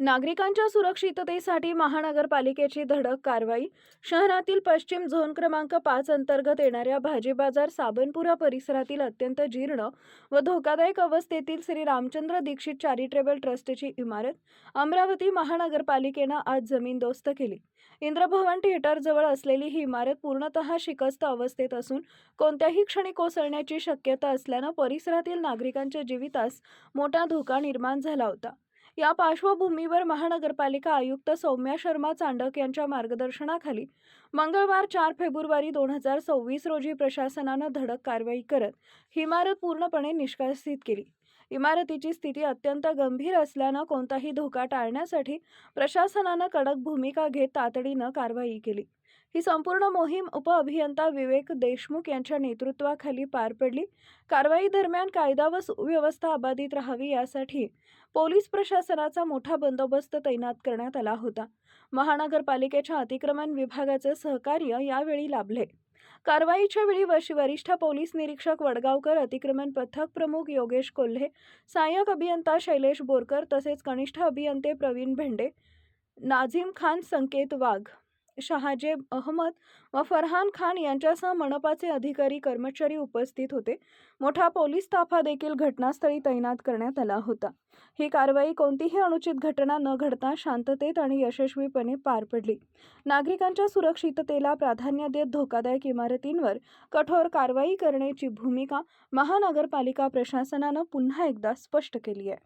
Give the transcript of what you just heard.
नागरिकांच्या सुरक्षिततेसाठी महानगरपालिकेची धडक कारवाई. शहरातील पश्चिम झोन क्रमांक 5 अंतर्गत येणाऱ्या भाजी बाजार साबनपुरा परिसरातील अत्यंत जीर्ण व धोकादायक अवस्थेतील श्री रामचंद्र दीक्षित चॅरिटेबल ट्रस्टची इमारत अमरावती महानगरपालिकेनं आज जमीनदोस्त केली. इंद्रभवन थिएटरजवळ असलेली ही इमारत पूर्णतः शिकस्त अवस्थेत असून कोणत्याही क्षणी कोसळण्याची शक्यता असल्यानं परिसरातील नागरिकांच्या जीवितास मोठा धोका निर्माण झाला होता. या पार्श्वभूमीवर महानगरपालिका आयुक्त सौम्या शर्मा चांडक यांच्या मार्गदर्शनाखाली मंगळवार 4 फेब्रुवारी 2026 रोजी प्रशासनानं धडक कारवाई करत ही इमारत पूर्णपणे निष्कासित केली. इमारतीची स्थिती अत्यंत गंभीर असल्यानं कोणताही धोका टाळण्यासाठी प्रशासनानं कडक भूमिका घेत तातडीनं कारवाई केली. ही संपूर्ण मोहीम उपअभियंता विवेक देशमुख यांच्या नेतृत्वाखाली पार पडली. कारवाई दरम्यान कायदा व सुव्यवस्था अबाधित राहावी यासाठी पोलीस प्रशासनाचा मोठा बंदोबस्त तैनात करण्यात आला होता. महानगरपालिकेच्या अतिक्रमण विभागाचे सहकार्य यावेळी लाभले. कारवाईच्या वेळी वरिष्ठ पोलीस निरीक्षक वडगावकर, अतिक्रमण पथक प्रमुख योगेश कोल्हे, सहाय्यक अभियंता शैलेश बोरकर तसेच कनिष्ठ अभियंते प्रवीण भेंडे, नाझीम खान, संकेत वाघ, शहाजेब अहमद व फरहान खान यांच्यासह मनपाचे अधिकारी कर्मचारी उपस्थित होते. मोठा पोलीस ताफा देखील घटनास्थळी तैनात करण्यात आला होता. ही कारवाई कोणतीही अनुचित घटना न घडता शांततेत आणि यशस्वीपणे पार पडली. नागरिकांच्या सुरक्षिततेला प्राधान्य देत धोकादायक इमारतींवर कठोर कारवाई करण्याची भूमिका महानगरपालिका प्रशासनानं पुन्हा एकदा स्पष्ट केली आहे.